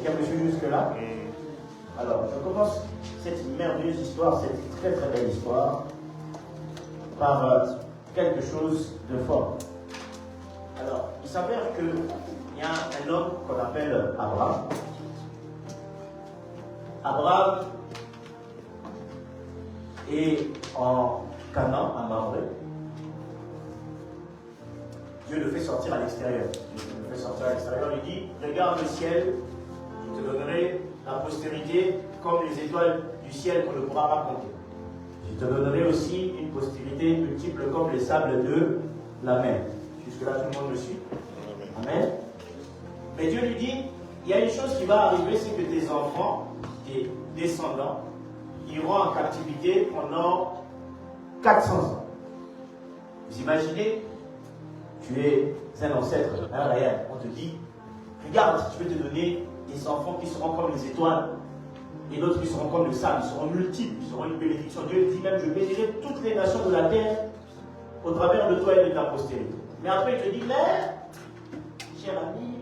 Quelqu'un me suit jusque-là? Alors, je commence cette merveilleuse histoire, cette très très belle histoire, par quelque chose de fort. Alors, il s'avère qu'il y a un homme qu'on appelle Abraham. Abraham est en Canaan, à Mamré. Dieu le fait sortir à l'extérieur. Dieu le fait sortir à l'extérieur, il dit, regarde le ciel, je te donnerai la postérité comme les étoiles du ciel qu'on ne pourra pas compter. Je te donnerai aussi une postérité multiple comme les sables de la mer. Jusque-là, tout le monde me suit. Amen. Mais Dieu lui dit, il y a une chose qui va arriver, c'est que tes enfants, tes descendants, iront en captivité pendant 400 ans. Vous imaginez, tu es un ancêtre, un réel. On te dit, regarde, je vais te donner des enfants qui seront comme les étoiles et d'autres qui seront comme le sable, ils seront multiples, ils seront une bénédiction. Dieu dit même, je bénirai toutes les nations de la terre au travers de toi et de ta postérité. Mais après, il te dit, mais, cher ami,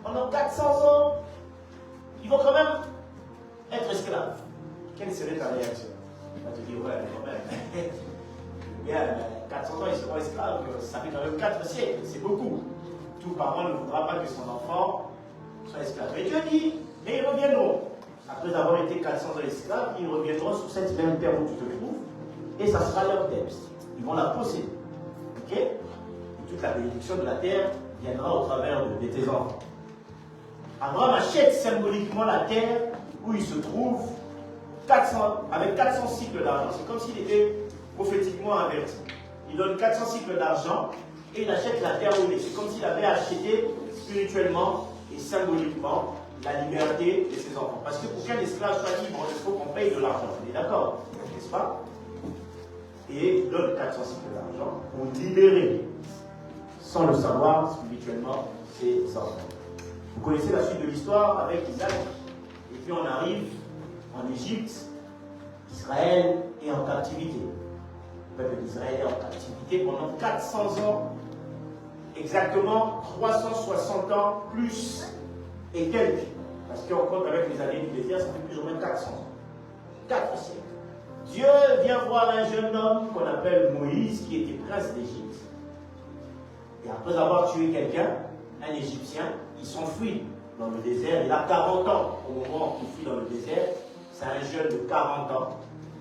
pendant 400 ans, ils vont quand même être esclaves. Quelle serait ta réaction? Tu vas te dire, ouais, mais quand même, bien, 400 ans, ils seront esclaves, ça fait quand même 4 siècles, c'est beaucoup. Tout parent ne voudra pas que son enfant soit esclave. Mais Dieu dit, mais ils reviendront. Après avoir été 400 ans esclaves, ils reviendront sur cette même terre où tu te trouves, et ça sera leur terre. Ils vont la posséder. Ok? Et toute la bénédiction de la terre viendra au travers de tes enfants. Abraham achète symboliquement la terre où il se trouve avec 400 cycles d'argent. C'est comme s'il était prophétiquement averti. Il donne 400 cycles d'argent et il achète la terre où il est. C'est comme s'il avait acheté spirituellement et symboliquement la liberté de ses enfants. Parce que pour qu'un esclave soit libre, il faut qu'on paye de l'argent. On est d'accord, n'est-ce pas? Et il donne 400 cycles d'argent pour libérer, sans le savoir, spirituellement, ses enfants. Vous connaissez la suite de l'histoire avec Isaac. Et puis on arrive en Égypte. Israël est en captivité. Le peuple d'Israël est en captivité pendant 400 ans. Exactement 360 ans plus et quelques. Parce qu'on compte avec les années du désert, ça fait plus ou moins 400 ans. 4 siècles. Dieu vient voir un jeune homme qu'on appelle Moïse, qui était prince d'Égypte. Et après avoir tué quelqu'un, un Égyptien, il s'enfuit dans le désert. Il a 40 ans au moment où il fuit dans le désert. C'est un jeune de 40 ans.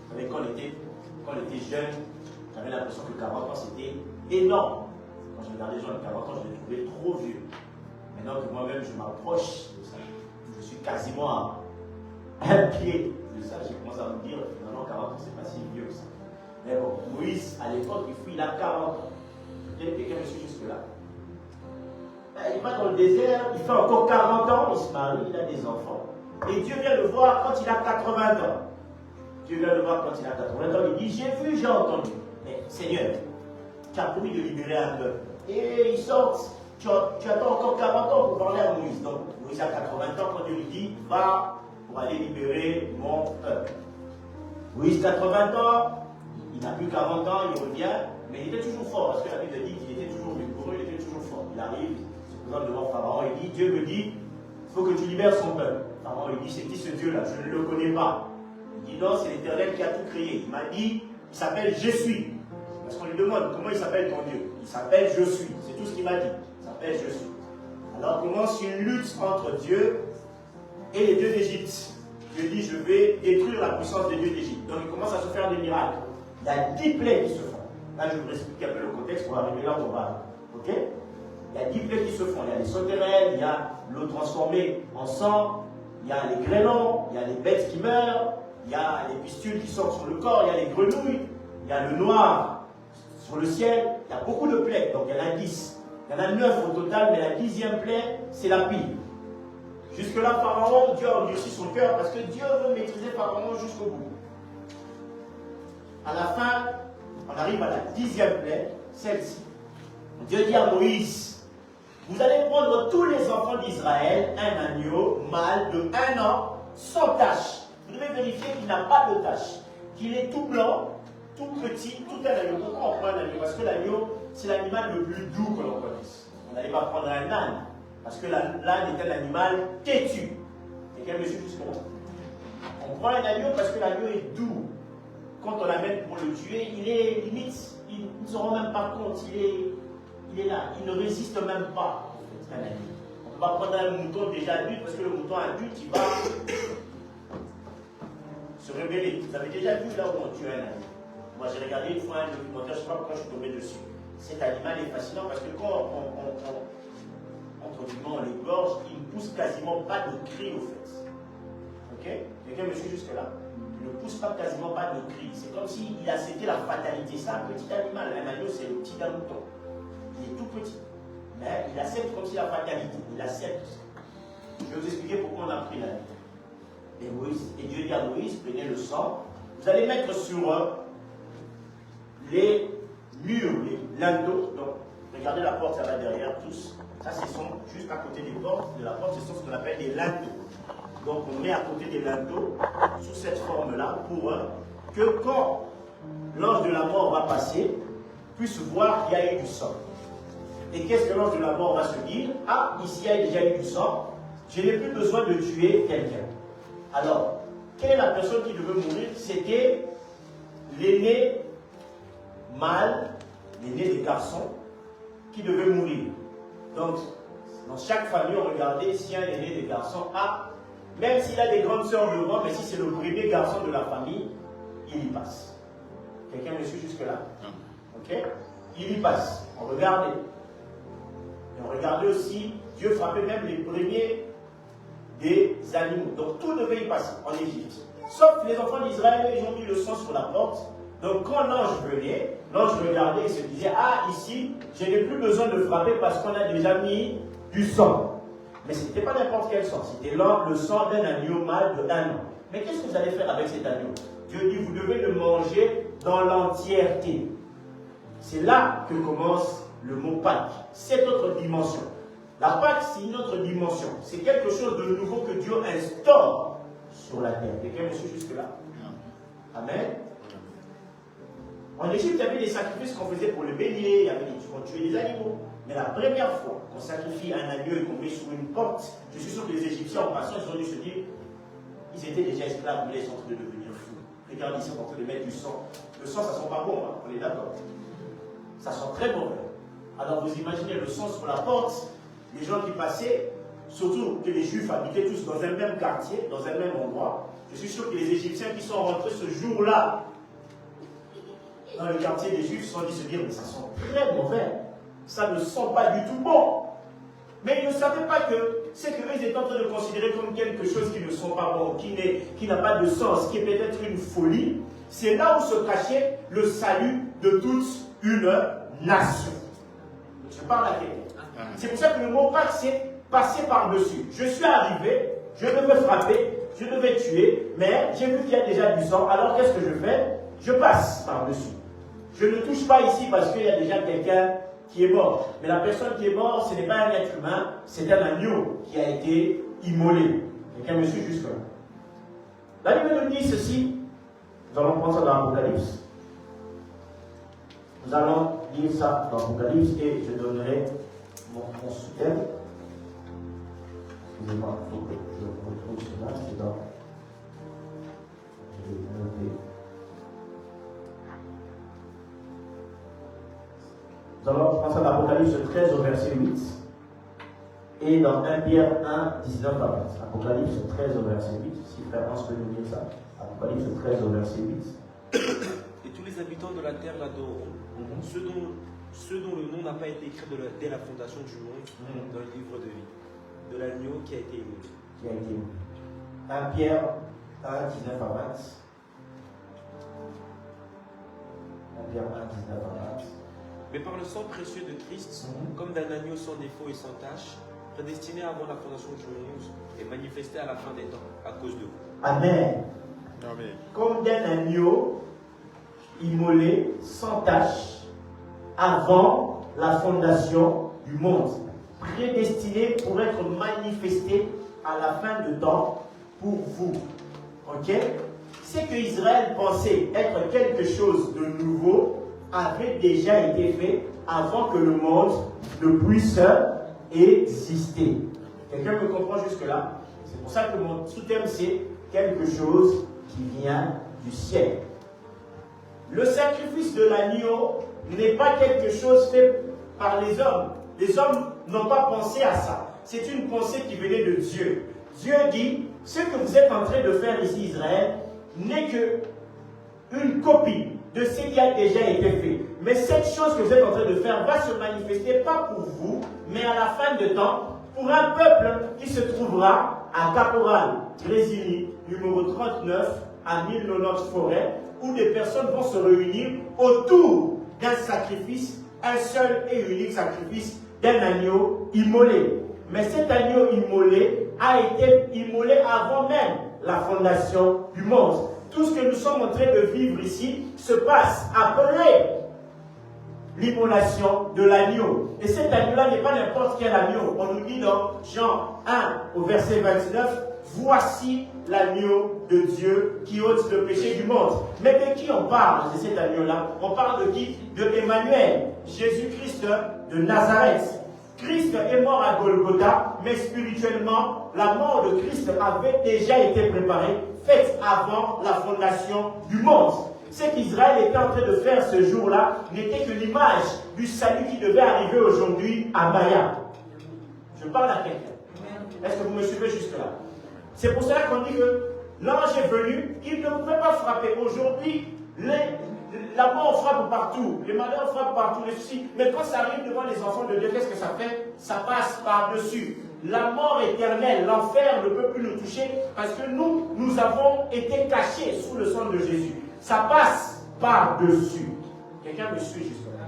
Vous savez, quand on était jeune, j'avais l'impression que 40 ans c'était énorme. Quand je regardais les gens de 40 ans, je les trouvais trop vieux. Maintenant que moi-même je m'approche de ça, je suis quasiment à un pied de ça, j'ai commencé à me dire, finalement 40 ans c'est pas si vieux que ça. Mais bon, Moïse, à l'époque, il fuit, il a 40 ans. Peut-être quelqu'un me suit jusque-là. Il va dans le désert, il fait encore 40 ans, il se marie, il a des enfants. Et Dieu vient le voir quand il a 80 ans. Dieu vient le voir quand il a 80 ans, il dit, j'ai vu, j'ai entendu. Mais Seigneur, tu as promis de libérer un peuple. Et ils sortent, tu attends encore 40 ans pour parler à Moïse. Donc Moïse a 80 ans quand Dieu lui dit, va pour aller libérer mon peuple. Moïse 80 ans, il n'a plus 40 ans, il revient, mais il était toujours fort, parce que la Bible dit qu'il était toujours rigoureux, il était toujours fort. Il arrive, il se présente devant Pharaon, il dit, Dieu me dit, il faut que tu libères son peuple. Pharaon lui dit, c'est qui ce Dieu-là? Je ne le connais pas. Il dit, non, c'est l'Éternel qui a tout créé. Il m'a dit, il s'appelle Je suis. Parce qu'on lui demande, comment il s'appelle ton Dieu? Il s'appelle Je suis. C'est tout ce qu'il m'a dit. Il s'appelle Je suis. Alors commence une lutte entre Dieu et les dieux d'Égypte. Dieu dit, je vais détruire la puissance des dieux d'Égypte. Donc il commence à se faire des miracles. Il y a 10 plaies qui se font. Là, je vous explique un peu le contexte pour arriver là où on va. Ok? Il y a 10 plaies qui se font. Il y a les sauterelles, il y a l'eau transformée en sang, il y a les grêlons, il y a les bêtes qui meurent, il y a les pustules qui sortent sur le corps, il y a les grenouilles, il y a le noir sur le ciel. Il y a beaucoup de plaies, donc il y en a 10. Il y en a 9 au total, mais la 10e plaie, c'est la pile. Jusque-là, Pharaon, Dieu a endurci son cœur parce que Dieu veut maîtriser Pharaon jusqu'au bout. À la fin, on arrive à la 10e plaie, celle-ci. Dieu dit à Moïse, vous allez prendre tous les enfants d'Israël, un agneau mâle de 1 an, sans tache. Vous devez vérifier qu'il n'a pas de tache, qu'il est tout blanc, tout petit, tout un agneau. Pourquoi on prend un agneau? Parce que l'agneau, c'est l'animal le plus doux que l'on connaisse. On n'allait pas prendre un âne, parce que l'âne est un animal têtu. Quelqu'un me suit jusque-là? On prend un agneau parce que l'agneau est doux. Quand on l'amène pour le tuer, il est limite, ils ne se rendent même pas compte, il est là, il ne résiste même pas, en fait, un agneau. On ne peut pas prendre un mouton déjà adulte parce que le mouton adulte, il va se révéler. Vous avez déjà vu là où on tue un agneau? Moi j'ai regardé une fois un documentaire, je ne sais pas pourquoi je suis tombé dessus. Cet animal est fascinant parce que quand on l'égorge, il ne pousse quasiment pas de cri au fait. Ok? Quelqu'un me suit jusque-là? Il ne pousse pas quasiment pas de cri. C'est comme s'il acceptait la fatalité. C'est un petit animal. Un agneau, c'est le petit d'un mouton. Il est tout petit. Mais il accepte comme si la fatalité. Il accepte. Je vais vous expliquer pourquoi on a pris l'agneau. Et Dieu dit à Moïse, prenez le sang. Vous allez mettre sur les murs, les linteaux. Donc, regardez la porte, ça va derrière tous. Ça, ce sont juste à côté des portes de la porte, ce sont ce qu'on appelle des linteaux. Donc, on met à côté des linteaux, sous cette forme-là, pour que quand l'ange de la mort va passer, puisse voir qu'il y a eu du sang. Et qu'est-ce que l'ange de la mort va se dire? Ah, ici, il y a déjà eu du sang, je n'ai plus besoin de tuer quelqu'un. Alors, quelle est la personne qui devait mourir? C'était l'aîné mâle, l'aîné des garçons, qui devait mourir. Donc, dans chaque famille, on regardait si un aîné des garçons a, même s'il a des grandes sœurs devant, mais si c'est le premier garçon de la famille, il y passe. Quelqu'un me suit jusque-là? Ok? Il y passe. On regardait. Et on regardait aussi, Dieu frappait même les premiers des animaux. Donc tout devait y passer en Égypte. Sauf les enfants d'Israël, ils ont mis le sang sur la porte. Donc quand l'ange venait, l'ange regardait et se disait, ah ici, je n'ai plus besoin de frapper parce qu'on a déjà mis du sang. Mais ce n'était pas n'importe quel sang, c'était le sang d'un agneau mâle de 1 an. Mais qu'est-ce que vous allez faire avec cet agneau? Dieu dit, vous devez le manger dans l'entièreté. C'est là que commence le mot Pâques, cette autre dimension. La Pâque, c'est une autre dimension. C'est quelque chose de nouveau que Dieu instaure sur la terre. Quelqu'un me suit jusque-là? Amen. En Égypte, il y avait des sacrifices qu'on faisait pour le bélier, il y avait qu'on tuait des animaux. Mais la première fois qu'on sacrifie un agneau et qu'on met sur une porte, je suis sûr que les Égyptiens, en passant, ils ont dû se dire, ils étaient déjà esclaves, mais ils sont en train de devenir fous. Regardez, ils sont en train de mettre du sang. Le sang, ça sent pas bon, hein, on est d'accord. Ça sent très bon. Alors vous imaginez le sang sur la porte, les gens qui passaient, surtout que les Juifs habitaient tous dans un même quartier, dans un même endroit. Je suis sûr que les Égyptiens qui sont rentrés ce jour-là dans le quartier des Juifs se sont dit se dire, mais ça sent très mauvais. Ça ne sent pas du tout bon. Mais ils ne savaient pas que c'est qu'eux, ils étaient en train de considérer comme quelque chose qui ne sont pas bon, qui n'a pas de sens, qui est peut-être une folie. C'est là où se cachait le salut de toute une nation. Je parle à quelqu'un. C'est pour ça que le mot Pâques, c'est passer par-dessus. Je suis arrivé, je devais frapper, je devais tuer, mais j'ai vu qu'il y a déjà du sang, alors qu'est-ce que je fais? Je passe par-dessus. Je ne touche pas ici parce qu'il y a déjà quelqu'un qui est mort. Mais la personne qui est morte, ce n'est pas un être humain, c'est un agneau qui a été immolé. Quelqu'un me suit jusque-là. La Bible nous dit ceci. Nous allons prendre ça dans l'Apocalypse. Nous allons lire ça dans l'Apocalypse et je donnerai mon soutien. Excusez-moi, il faut que je retrouve cela. C'est dans. Je vais noter. Nous allons prendre ça dans l'Apocalypse 13 au verset 8 et dans 1 Pierre 1, 19 à 20. Apocalypse 13 au verset 8. Si frère Hans peut nous lire ça. Apocalypse 13 au verset 8. Et tous les habitants de la terre l'adoreront. Ceux dont le nom n'a pas été écrit dès la fondation du monde dans le livre de vie, de l'agneau qui a été immolé. Qui a été immolé. 1 Pierre 1, 19 à 20. 1 Pierre 1, 19 à 20. Mais par le sang précieux de Christ, comme d'un agneau sans défaut et sans tache, prédestiné avant la fondation du monde et manifesté à la fin des temps, à cause de vous. Amen. Amen. Comme d'un agneau immolé sans tache avant la fondation du monde, prédestiné pour être manifesté à la fin de temps pour vous. Ok? C'est que Israël pensait être quelque chose de nouveau avait déjà été fait avant que le monde ne puisse exister. Quelqu'un me comprend jusque-là? C'est pour ça que mon sous-thème c'est quelque chose qui vient du ciel. Le sacrifice de l'agneau n'est pas quelque chose fait par les hommes. Les hommes n'ont pas pensé à ça. C'est une pensée qui venait de Dieu. Dieu dit, ce que vous êtes en train de faire ici, Israël, n'est que une copie de ce qui a déjà été fait. Mais cette chose que vous êtes en train de faire va se manifester pas pour vous, mais à la fin de temps, pour un peuple qui se trouvera à Caporal, Grésily, numéro 39, à 1090 Forêt, où des personnes vont se réunir autour d'un sacrifice, un seul et unique sacrifice d'un agneau immolé. Mais cet agneau immolé a été immolé avant même la fondation du monde. Tout ce que nous sommes en train de vivre ici se passe après l'immolation de l'agneau. Et cet agneau-là n'est pas n'importe quel agneau. On nous dit dans Jean 1 au verset 29, voici l'agneau de Dieu qui ôte le péché du monde. Mais de qui on parle de cet agneau-là? On parle de qui? De Emmanuel, Jésus-Christ de Nazareth. Christ est mort à Golgotha, mais spirituellement, la mort de Christ avait déjà été préparée, faite avant la fondation du monde. Ce qu'Israël était en train de faire ce jour-là n'était que l'image du salut qui devait arriver aujourd'hui à Maya. Je parle à quelqu'un. Est-ce que vous me suivez jusque-là? C'est pour cela qu'on dit que l'ange est venu, il ne pouvait pas frapper. Aujourd'hui, la mort frappe partout, les malheurs frappent partout, les soucis. Mais quand ça arrive devant les enfants de Dieu, qu'est-ce que ça fait? Ça passe par-dessus. La mort éternelle, l'enfer ne peut plus nous toucher parce que nous avons été cachés sous le sang de Jésus. Ça passe par-dessus. Quelqu'un me suit jusque-là?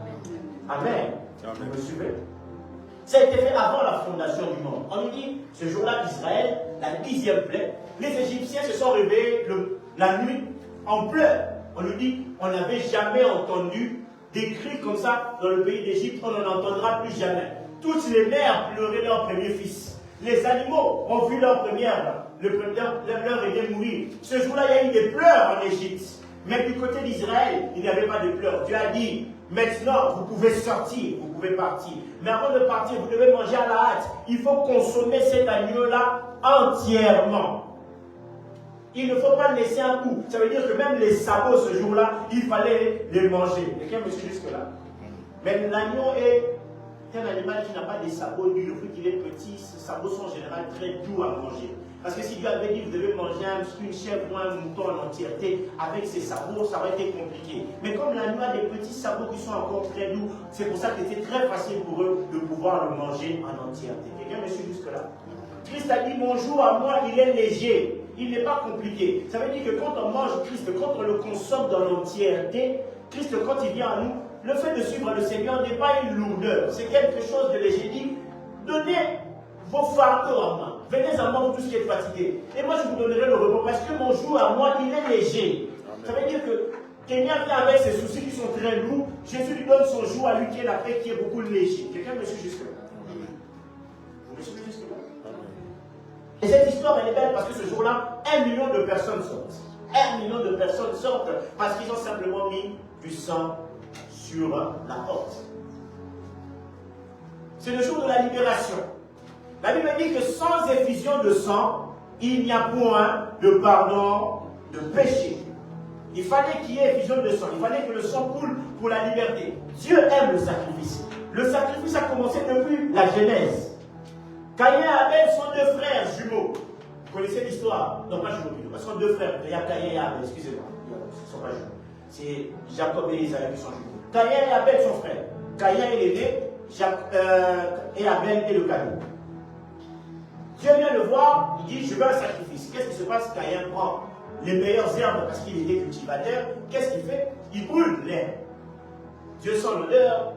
Amen. Vous me suivez? Ça a été fait avant la fondation du monde. On nous dit, ce jour-là d'Israël, la 10e plaie, les Égyptiens se sont réveillés la nuit en pleurs. On nous dit, on n'avait jamais entendu des cris comme ça dans le pays d'Égypte, on n'en entendra plus jamais. Toutes les mères pleuraient leur premier fils. Les animaux ont vu leur leur aîné mourir. Ce jour-là, il y a eu des pleurs en Égypte. Mais du côté d'Israël, il n'y avait pas de pleurs. Dieu a dit, maintenant, vous pouvez sortir, vous pouvez partir. Mais avant de partir, vous devez manger à la hâte. Il faut consommer cet agneau-là entièrement. Il ne faut pas laisser un coup. Ça veut dire que même les sabots ce jour-là, il fallait les manger. Quelqu'un me suit jusque-là? Mais l'agneau est un animal qui n'a pas des sabots durs. Vu qu'il est petit, ses sabots sont en général très doux à manger. Parce que si Dieu avait dit que vous devez manger une chèvre ou un mouton en entièreté, avec ses sabots, ça aurait été compliqué. Mais comme l'agneau a des petits sabots qui sont encore très doux, c'est pour ça que c'était très facile pour eux de pouvoir le manger en entièreté. Quelqu'un me suit jusque-là? Christ a dit, mon joug à moi, il est léger. Il n'est pas compliqué. Ça veut dire que quand on mange Christ, quand on le consomme dans l'entièreté, Christ, quand il vient à nous, le fait de suivre le Seigneur n'est pas une lourdeur. C'est quelque chose de léger. Il dit, donnez vos fardeaux à moi. Venez à moi, vous tous qui êtes fatigués. Et moi, je vous donnerai le repos. Parce que mon joug à moi, il est léger. Amen. Ça veut dire que quelqu'un vient avec ses soucis qui sont très lourds. Jésus lui donne son joug à lui qui est la paix, qui est beaucoup léger. Quelqu'un me suit jusque-là? Vous me suivez jusque-là? Et cette histoire, elle est belle parce que ce jour-là, 1 million de personnes sortent. 1 million de personnes sortent parce qu'ils ont simplement mis du sang sur la porte. C'est le jour de la libération. La Bible dit que sans effusion de sang, il n'y a point de pardon de péché. Il fallait qu'il y ait effusion de sang. Il fallait que le sang coule pour la liberté. Dieu aime le sacrifice. Le sacrifice a commencé depuis la Genèse. Caïn et Abel sont deux frères jumeaux. Vous connaissez l'histoire? Non, pas jumeaux plutôt. Ce sont deux frères. Il y a Caïn et Abel, excusez-moi. Ils ne sont pas jumeaux. C'est Jacob et Isaïe qui sont jumeaux. Caïn et Abel sont frères. Caïn est l'aîné et Abel est le cadet. Dieu vient le voir, il dit, je veux un sacrifice. Qu'est-ce qui se passe? Caïn prend les meilleures herbes parce qu'il était cultivateur. Qu'est-ce qu'il fait? Il brûle l'herbe. Dieu sent l'odeur.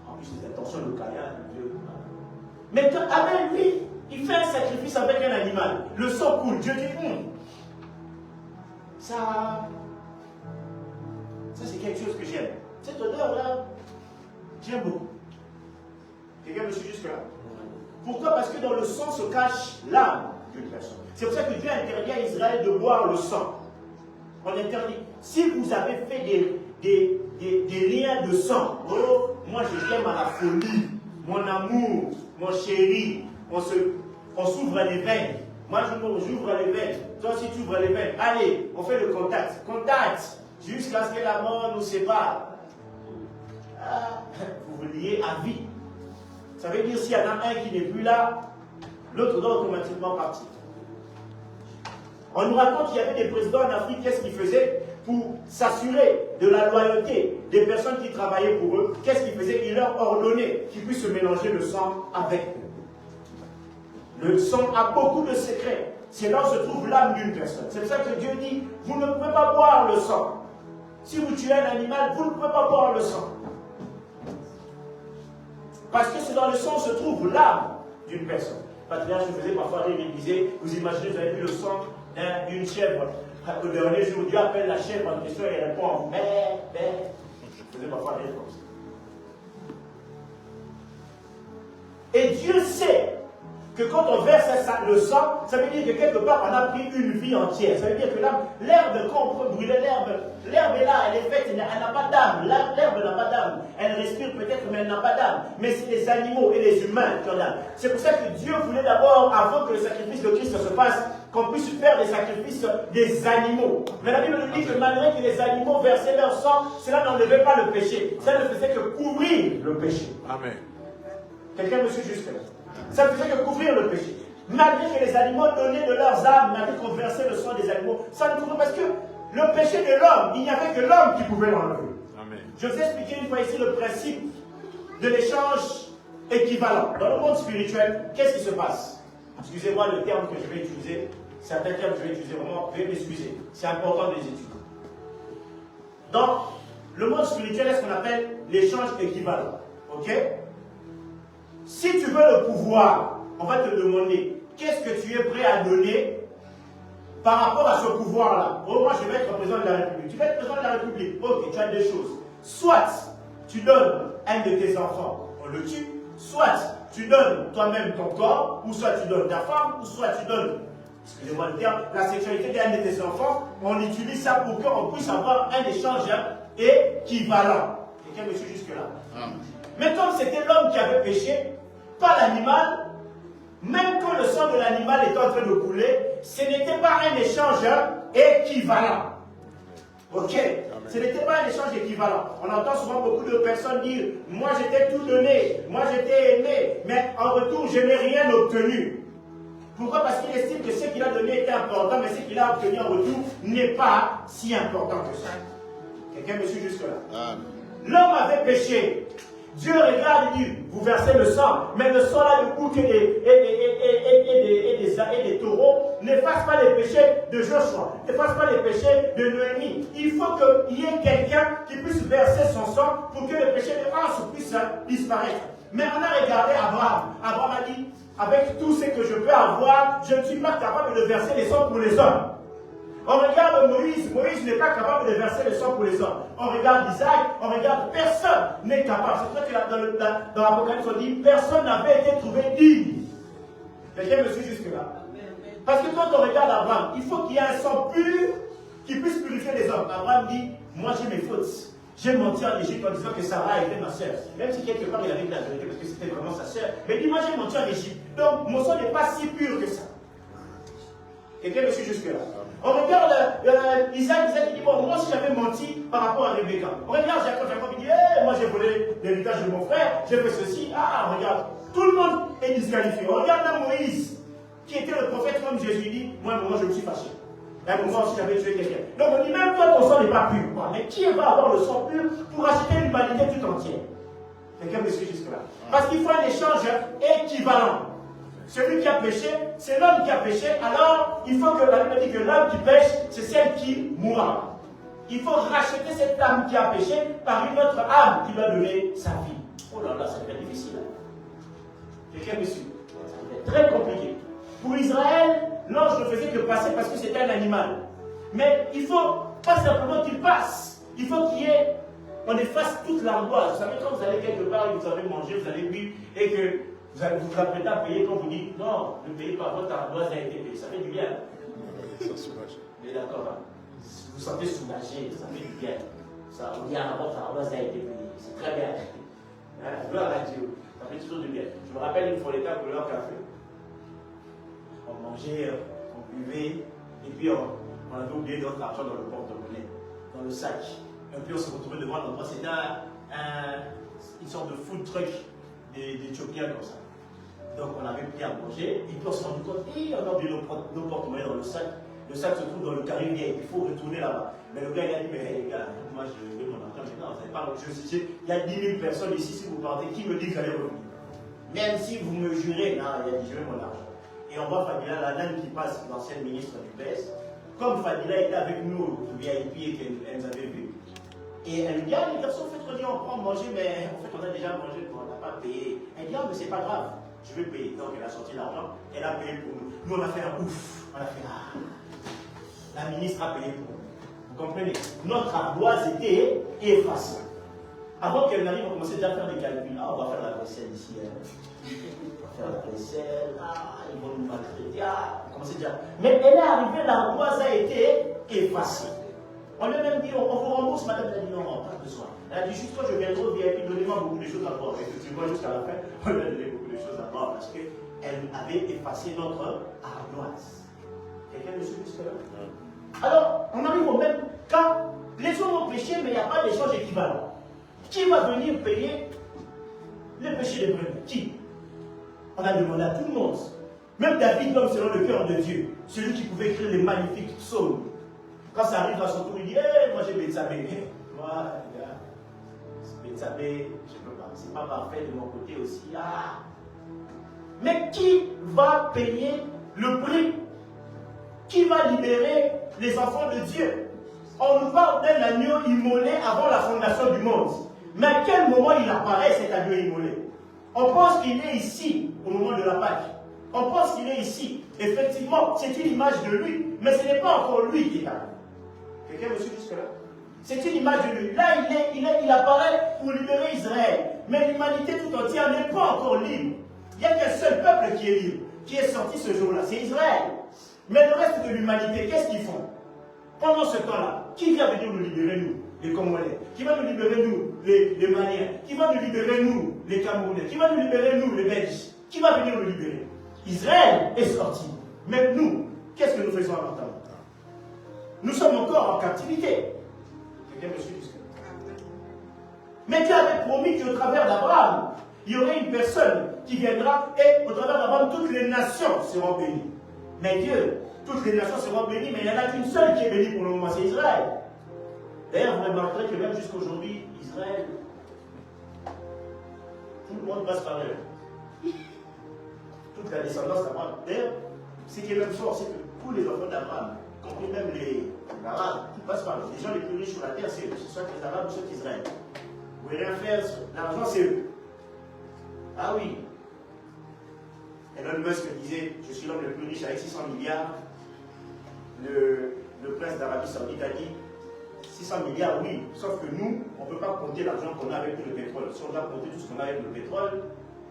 En plus, les intentions de Caïn, Dieu. Mais Abel, lui, il fait un sacrifice avec un animal. Le sang coule. Dieu dit, ça c'est quelque chose que j'aime. Cette odeur-là, j'aime beaucoup. Quelqu'un me suit jusque-là? Pourquoi? Parce que dans le sang se cache l'âme d'une personne. C'est pour ça que Dieu interdit à Israël de boire le sang. On interdit. Si vous avez fait des liens de sang, moi je t'aime à la folie, mon amour, mon chéri, on s'ouvre les veines. Moi j'ouvre les veines, toi aussi tu ouvres les veines. Allez, on fait le contact. Contact, jusqu'à ce que la mort nous sépare. Ah, vous vous liez à vie. Ça veut dire s'il y en a un qui n'est plus là, l'autre doit automatiquement partir. On nous raconte qu'il y avait des présidents en Afrique, qu'est-ce qu'ils faisaient pour s'assurer de la loyauté des personnes qui travaillaient pour eux? Qu'est-ce qu'ils faisaient? Ils leur ordonnaient qu'ils puissent se mélanger le sang avec eux. Le sang a beaucoup de secrets. C'est là où se trouve l'âme d'une personne. C'est pour ça que Dieu dit, vous ne pouvez pas boire le sang. Si vous tuez un animal, vous ne pouvez pas boire le sang. Parce que c'est dans le sang où se trouve l'âme d'une personne. Patriarche, je faisais parfois rire, il disait, vous imaginez, vous avez vu le sang d'une chèvre. Le dernier jour, Dieu appelle la chèvre en question et elle répond en bé. Je faisais parfois rire comme ça. Et Dieu sait que quand on verse le sang, ça veut dire que quelque part on a pris une vie entière. Ça veut dire que l'herbe, quand on peut brûler l'herbe est là, elle est faite, elle n'a pas d'âme. L'herbe n'a pas d'âme. Elle respire peut-être, mais elle n'a pas d'âme. Mais c'est les animaux et les humains qui ont l'âme. C'est pour ça que Dieu voulait d'abord, avant que le sacrifice de Christ se passe, qu'on puisse faire des sacrifices des animaux. Mais la Bible nous dit que malgré que les animaux versaient leur sang, cela n'enlevait pas le péché. Ça ne faisait que couvrir le péché. Amen. Quelqu'un me suit jusque-là? Ça ne faisait que couvrir le péché. Malgré que les animaux donnaient de leurs âmes, malgré qu'on versait le sang des animaux, ça ne couvrait pas parce que le péché de l'homme, il n'y avait que l'homme qui pouvait l'enlever. Je vous ai expliqué une fois ici le principe de l'échange équivalent. Dans le monde spirituel, qu'est-ce qui se passe? Excusez-moi le terme que je vais utiliser. Certains termes que je vais utiliser, vraiment, veuillez m'excuser. C'est important de les étudier. Dans le monde spirituel, est ce qu'on appelle l'échange équivalent. Ok? Si tu veux le pouvoir, on va te demander qu'est-ce que tu es prêt à donner par rapport à ce pouvoir-là. Oh, moi, je vais être président de la République. Tu vas être président de la République. Ok, tu as deux choses. Soit tu donnes un de tes enfants, on le tue. Soit tu donnes toi-même ton corps, ou soit tu donnes ta femme, ou soit tu donnes, excusez-moi le terme, la sexualité d'un de tes enfants. On utilise ça pour qu'on puisse avoir un échange équivalent. Quelqu'un me suit jusque-là? Mais comme c'était l'homme qui avait péché, pas l'animal, même quand le sang de l'animal était en train de couler, ce n'était pas un échange équivalent. Ok? Ce n'était pas un échange équivalent. On entend souvent beaucoup de personnes dire, moi j'étais tout donné, moi j'étais aimé, mais en retour je n'ai rien obtenu. Pourquoi? Parce qu'il estime que ce qu'il a donné était important, mais ce qu'il a obtenu en retour n'est pas si important que ça. Quelqu'un me suit jusque-là? L'homme avait péché. Dieu regarde et dit, vous versez le sang, mais le sang là de bouc et des taureaux n'efface pas les péchés de Joshua, n'efface pas les péchés de Noémie. Il faut qu'il y ait quelqu'un qui puisse verser son sang pour que le péché de Hans puisse disparaître. Mais on a regardé Abraham. Abraham a dit, avec tout ce que je peux avoir, je ne suis pas capable de verser les sangs pour les hommes. On regarde Moïse, Moïse n'est pas capable de verser le sang pour les hommes. On regarde Isaac, on regarde, personne n'est capable. C'est pour ça que dans l'Apocalypse on dit, personne n'avait été trouvé digne. Quelqu'un me suit jusque-là? Parce que quand on regarde Abraham, il faut qu'il y ait un sang pur qui puisse purifier les hommes. Abraham dit, moi j'ai mes fautes. J'ai menti en Égypte en disant que Sarah était ma soeur. Même si quelque part il avait de la vérité parce que c'était vraiment sa soeur. Mais dis, moi j'ai menti en Égypte. Donc mon sang n'est pas si pur que ça. Quelqu'un me suit jusque-là? On regarde Isaac dit, bon, moi si j'avais menti par rapport à Rebecca. On regarde Jacob il dit, hey, moi j'ai volé l'héritage de mon frère, j'ai fait ceci. Ah, regarde, tout le monde est disqualifié. On regarde là Moïse, qui était le prophète comme Jésus dit, moi à un moment je me suis fâché. À un moment aussi j'avais tué quelqu'un. Donc on dit, même toi ton sang n'est pas pur. Bon, mais qui va avoir le sang pur pour acheter l'humanité tout entière? Quelqu'un me suit jusque-là? Parce qu'il faut un échange équivalent. Celui qui a péché, c'est l'homme qui a péché, alors il faut que la Bible dit que l'homme qui pêche, c'est celle qui mourra. Il faut racheter cette âme qui a péché par une autre âme qui va donner sa vie. Oh là là, c'est très difficile. Quelqu'un me suit? C'est très compliqué. Pour Israël, l'ange ne faisait que passer parce que c'était un animal. Mais il faut pas simplement qu'il passe. Il faut qu'il y ait, on efface toute l'ardoise. Vous savez, quand vous allez quelque part et vous avez mangé, vous avez bu, et que vous vous apprêtez à payer quand vous dites non, ne payez pas, votre ardoise a été payée. Ça fait du bien. Ça soulage. Mais d'accord, hein? Vous vous sentez soulagé, ça fait du bien. Ça, on dit, votre ardoise a été payée. C'est très bien. Gloire à Dieu. Ça fait toujours du bien. Je me rappelle une fois l'état pour leur café. On mangeait, on buvait, et puis on avait oublié notre argent dans le porte-monnaie, dans le sac. Et puis on se retrouvait devant l'endroit. C'était une sorte de food truck d'Éthiopiens comme ça. Donc on avait pris à manger, et puis on s'est rendu compte, et on a oublié nos porte-monnaies dans le sac. Le sac se trouve dans le carré vieil, il faut retourner là-bas. Mais le gars il a dit, mais les gars, moi je veux mon argent maintenant, vous n'avez pas il y a 10 000 personnes ici, si vous partez, qui me dit que vous allez revenir? Même si vous me jurez, non, il a dit, je veux mon argent. Et on voit Fadila, la dame qui passe, l'ancienne ministre du PS, comme Fadila était avec nous au VIP et qu'elle nous avait vus. Et elle lui dit, ah les garçons, faites dire, on prend manger, mais en fait on a déjà mangé, on n'a pas payé. Elle dit, ah mais c'est pas grave, je vais payer. Donc elle a sorti l'argent, elle a payé pour nous. Nous on a fait un ouf, on a fait ah. La ministre a payé pour nous. Vous comprenez? Notre ardoise était effacée. Avant qu'elle n'arrive, on commençait déjà à faire des calculs. Ah, on va faire la vaisselle ici. On va faire la vaisselle. Ah, ils vont nous maltraiter. Ah, on commençait déjà. Mais elle est arrivée, l'ardoise a été effacée. On lui a même dit, on vous rembourse, madame. Elle a dit non, pas besoin. Elle a dit juste quand je viendrai au VIP, donnez-moi beaucoup de choses à boire. Effectivement, jusqu'à la fin, on lui a donné beaucoup de choses à boire parce qu'elle avait effacé notre ardoise. Quelqu'un me suit jusque-là? Alors, on arrive au même cas. Les hommes ont péché, mais il n'y a pas d'échange équivalent. Qui va venir payer le péché des brebis? Qui? On a demandé à tout le monde. Même David, l'homme selon le cœur de Dieu, celui qui pouvait écrire les magnifiques psaumes. Quand ça arrive à son tour, il dit hey, moi j'ai Bethsabée. Moi, les gars, Bethsabée, je ne peux pas. C'est pas parfait de mon côté aussi. Ah. Mais qui va payer le prix? Qui va libérer les enfants de Dieu? On nous parle d'un agneau immolé avant la fondation du monde. Mais à quel moment il apparaît cet agneau immolé? On pense qu'il est ici au moment de la Pâque. On pense qu'il est ici. Effectivement, c'est une image de lui, mais ce n'est pas encore lui qui est là. Quelqu'un me suit jusque-là? C'est une image de lui. Là, il apparaît pour libérer Israël. Mais l'humanité tout entière n'est pas encore libre. Il n'y a qu'un seul peuple qui est libre, qui est sorti ce jour-là, c'est Israël. Mais le reste de l'humanité, qu'est-ce qu'ils font? Pendant ce temps-là, qui vient venir nous libérer, nous, les Congolais? Qui va nous libérer, nous, les Maliens? Qui va nous libérer, nous, les Camerounais? Qui va nous libérer, nous, les Belges? Qui va venir nous libérer? Israël est sorti. Mais nous, qu'est-ce que nous faisons en attendant? Nous sommes encore en captivité. Quelqu'un me suit jusque-là? Mais Dieu avait promis qu'au travers d'Abraham, il y aurait une personne qui viendra et au travers d'Abraham, toutes les nations seront bénies. Mais Dieu, toutes les nations seront bénies, mais il n'y en a qu'une seule qui est bénie pour le moment, c'est Israël. D'ailleurs, vous remarquerez que même jusqu'à aujourd'hui, Israël, tout le monde passe par eux. Toute la descendance d'Abraham. D'ailleurs, ce qui est même fort, c'est que tous les enfants d'Abraham, compris même les Arabes, tout passe par eux. Les gens les plus riches sur la terre, c'est eux. Ce soit les Arabes ou ceux d'Israël. Vous pouvez rien faire, l'argent c'est eux. Ah oui. Elon Musk disait, je suis l'homme le plus riche avec 600 milliards. Le prince d'Arabie Saoudite a dit, 600 milliards, oui, sauf que nous, on ne peut pas compter l'argent qu'on a avec le pétrole. Si on doit compter tout ce qu'on a avec le pétrole,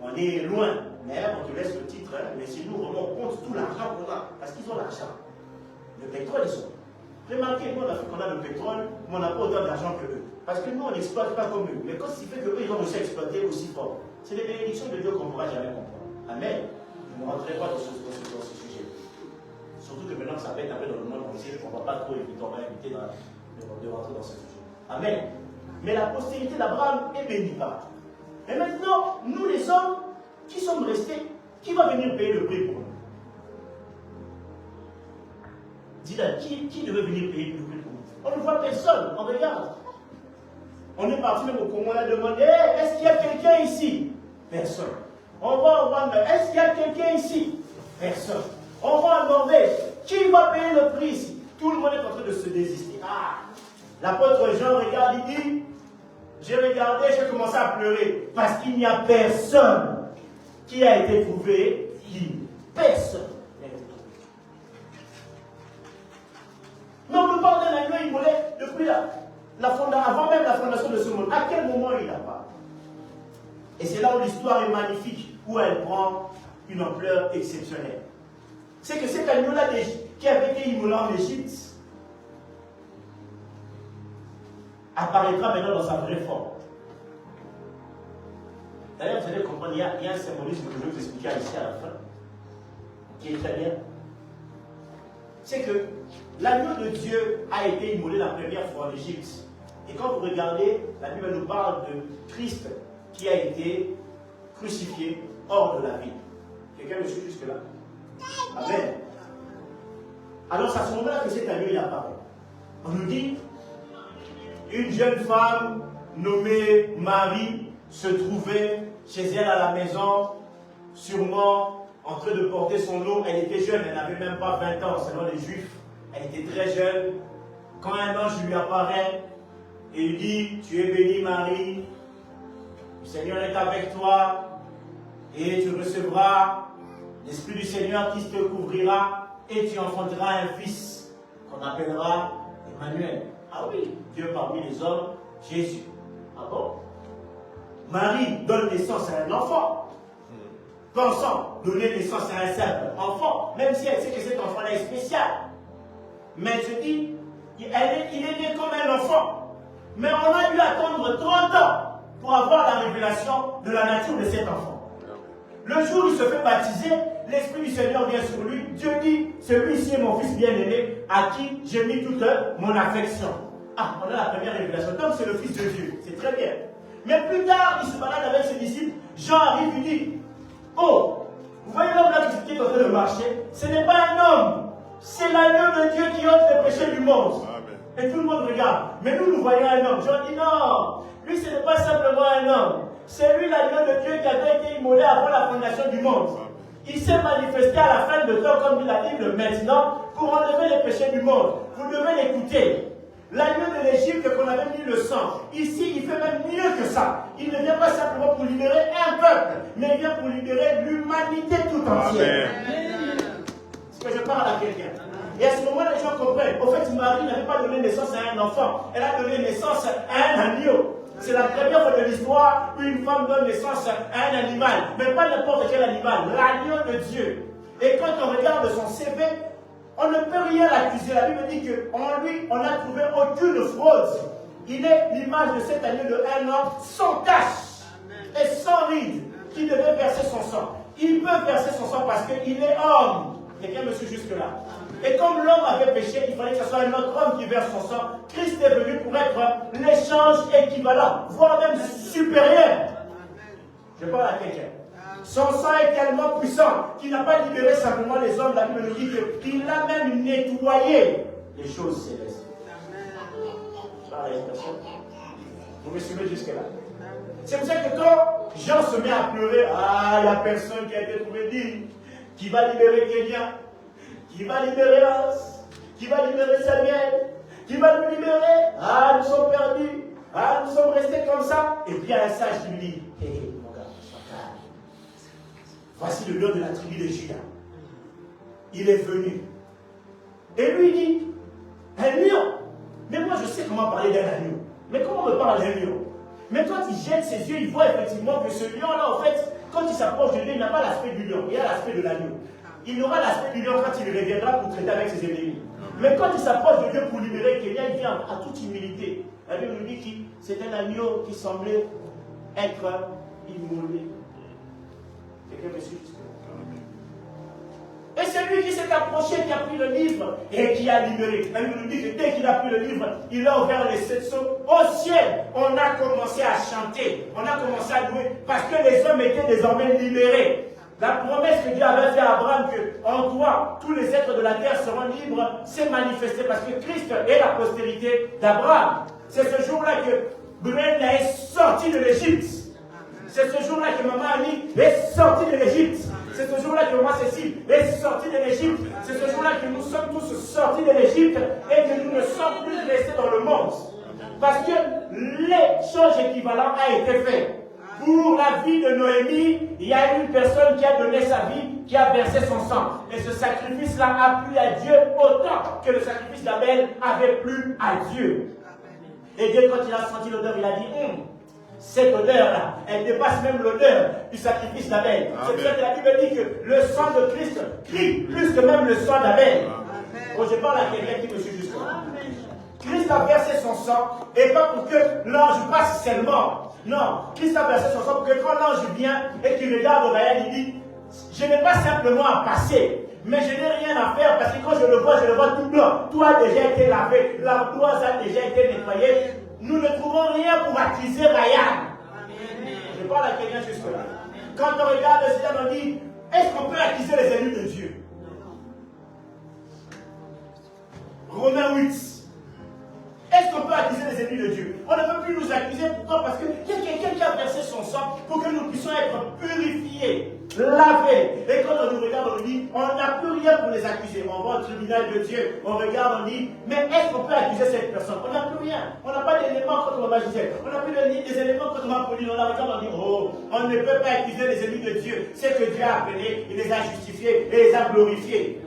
on est loin. Mais on te laisse le titre, hein, mais si nous, vraiment, on compte tout l'argent qu'on a, parce qu'ils ont l'argent. Le pétrole, ils ont. Remarquez, nous, en Afrique, on a le pétrole, mais on n'a pas autant d'argent que eux. Parce que nous, on n'exploite pas comme eux. Mais quand il fait qu'eux, ils ont aussi exploité aussi fort. C'est les bénédictions de Dieu qu'on ne pourra jamais comprendre. Amen. Je ne rentrerai pas dans ce sujet. Surtout que maintenant que ça va être un peu dans le monde entier, on ne va pas trop éviter, on va éviter de rentrer dans ce sujet. Amen. Mais la postérité d'Abraham est bénie par Dieu. Et maintenant, nous les hommes qui sommes restés, qui va venir payer le prix pour nous? Dis-là, qui devait venir payer le prix pour nous? On ne voit personne, on regarde. On est parti même au Congo, on a demandé, est-ce qu'il y a quelqu'un ici? Personne. On va au Rwanda, est-ce qu'il y a quelqu'un ici? Personne. On va en Norvège, qui va payer le prix ici? Tout le monde est en train de se désister. Ah! L'apôtre Jean regarde, il dit, j'ai regardé, j'ai commencé à pleurer, parce qu'il n'y a personne qui a été trouvé libre. Personne. Mais on nous parle d'un agneau immolé depuis avant même la fondation de ce monde. À quel moment il a pas? Et c'est là où l'histoire est magnifique, où elle prend une ampleur exceptionnelle. C'est que cet agneau-là qui avait été immolé en Égypte apparaîtra maintenant dans sa vraie forme. D'ailleurs, vous allez comprendre, il y a un symbolisme que je vais vous expliquer ici à la fin, qui est très bien. C'est que l'agneau de Dieu a été immolé la première fois en Égypte. Et quand vous regardez, la Bible nous parle de Christ qui a été crucifié hors de la ville. Quelqu'un me suit jusque-là? Amen. Alors c'est à ce moment-là que cet agneau il apparaît. On nous dit, une jeune femme nommée Marie se trouvait chez elle à la maison, sûrement en train de porter son nom. Elle était jeune, elle n'avait même pas 20 ans selon les Juifs. Elle était très jeune. Quand un ange lui apparaît et lui dit, tu es bénie Marie, le Seigneur est avec toi et tu recevras l'Esprit du Seigneur qui te couvrira et tu enfanteras un fils qu'on appellera Emmanuel. Ah oui, Dieu parmi les hommes, Jésus. Ah bon? Marie donne naissance à un enfant, pensant donner naissance à un simple enfant, même si elle sait que cet enfant-là est spécial. Mais elle se dit, il est né comme un enfant. Mais on a dû attendre 30 ans pour avoir la révélation de la nature de cet enfant. Le jour où il se fait baptiser, l'Esprit du Seigneur vient sur lui. Dieu dit, celui-ci est mon fils bien-aimé, à qui j'ai mis toute mon affection. Ah, on a la première révélation. Donc c'est le Fils de Dieu. C'est très bien. Mais plus tard, il se balade avec ses disciples. Jean arrive, il dit, oh, vous voyez l'homme là qui est en train de marcher? Ce n'est pas un homme. C'est l'agneau de Dieu qui ôte les péchés du monde. Amen. Et tout le monde regarde. Mais nous voyons un homme. Jean dit non. Lui, ce n'est pas simplement un homme. C'est lui l'agneau de Dieu qui avait été immolé avant la fondation du monde. Il s'est manifesté à la fin de temps, comme dit la Bible maintenant, pour enlever les péchés du monde. Vous devez l'écouter. L'agneau de l'Égypte qu'on avait mis le sang. Ici, il fait même mieux que ça. Il ne vient pas simplement pour libérer un peuple, mais il vient pour libérer l'humanité tout entière. Est-ce que je parle à quelqu'un? Et à ce moment, les gens comprennent. Au fait, Marie n'avait pas donné naissance à un enfant. Elle a donné naissance à un agneau. C'est la première fois de l'histoire où une femme donne naissance à un animal. Mais pas n'importe quel animal. L'agneau de Dieu. Et quand on regarde son CV, on ne peut rien l'accuser. La Bible dit qu'en lui, on n'a trouvé aucune fraude. Il est l'image de cet agneau de 1 an sans tache et sans ride qui devait verser son sang. Il peut verser son sang parce qu'il est homme. Quelqu'un me suit jusque-là. Et comme l'homme avait péché, il fallait que ce soit un autre homme qui verse son sang. Christ est venu pour être l'échange équivalent, voire même supérieur. Je parle à quelqu'un. Son sang est tellement puissant qu'il n'a pas libéré simplement les hommes. La Bible nous dit qu'il a même nettoyé les choses célestes. Vous me suivez jusque-là? C'est pour ça que quand Jean se met à pleurer, ah, il n'y a personne qui a été trouvé digne, qui va libérer Kélia, qui va libérer Hans, qui va libérer Samuel, qui va nous libérer. Ah, nous sommes perdus. Ah, nous sommes restés comme ça. Et puis il y a un sage qui lui dit, hé, mon gars, sois calme. Voici le lion de la tribu de Juda. Il est venu. Et lui dit, un lion. Mais moi je sais comment parler d'un agneau. Mais comment on me parle d'un lion? Mais quand il jette ses yeux, il voit effectivement que ce lion-là, en fait, quand il s'approche de lui, il n'a pas l'aspect du lion, il a l'aspect de l'agneau. Il aura l'aspect du lion quand il reviendra pour traiter avec ses ennemis. Mais quand il s'approche de Dieu pour libérer Kélia, il vient à toute humilité. La Bible nous dit que c'est un agneau qui semblait être immolé. Quelqu'un me suit? Et c'est lui qui s'est approché, qui a pris le livre et qui a libéré. La Bible nous dit que dès qu'il a pris le livre, il a ouvert les 7 sceaux. Au ciel, on a commencé à chanter, on a commencé à louer, parce que les hommes étaient désormais libérés. La promesse que Dieu avait fait à Abraham, que en toi, tous les êtres de la terre seront libres, s'est manifestée parce que Christ est la postérité d'Abraham. C'est ce jour-là que Brenda est sorti de l'Égypte. C'est ce jour-là que maman Annie est sortie de l'Égypte. C'est ce jour-là que maman Cécile est sortie de l'Égypte. C'est ce jour-là que nous sommes tous sortis de l'Égypte et que nous ne sommes plus restés dans le monde. Parce que l'échange équivalent a été fait. Pour la vie de Noémie, il y a une personne qui a donné sa vie, qui a versé son sang. Et ce sacrifice-là a plu à Dieu autant que le sacrifice d'Abel avait plu à Dieu. Et Dieu, quand il a senti l'odeur, il a dit, cette odeur-là, elle dépasse même l'odeur du sacrifice d'Abel. C'est pour ça que la Bible dit que le sang de Christ crie plus que même le sang d'Abel. Bon, je parle à quelqu'un qui me suit justement. Christ a versé son sang, et pas pour que l'ange passe seulement. Non, Christ a versé son sang pour que quand l'ange vient et qu'il regarde au réel, il dit, je n'ai pas simplement à passer, mais je n'ai rien à faire parce que quand je le vois tout blanc. Tout a déjà été lavé, l'ardoise a déjà été nettoyée. Nous ne trouvons rien pour accuser Ryan. Je parle à quelqu'un jusque-là. Quand on regarde le ciel, on dit, est-ce qu'on peut accuser les élus de Dieu? Romains 8. Est-ce qu'on peut accuser les ennemis de Dieu? On ne peut plus nous accuser. Pourquoi? Parce qu'il y a quelqu'un qui a versé son sang pour que nous puissions être purifiés, lavés. Et quand on nous regarde, on nous dit, on n'a plus rien pour les accuser. On va au tribunal de Dieu, on regarde, on dit, mais est-ce qu'on peut accuser cette personne? On n'a plus rien. On n'a pas d'éléments contre le magicien. On n'a plus des éléments contre ma police. On la regarde, on dit, oh, on ne peut pas accuser les ennemis de Dieu. C'est que Dieu a appelé, il les a justifiés et les a glorifiés.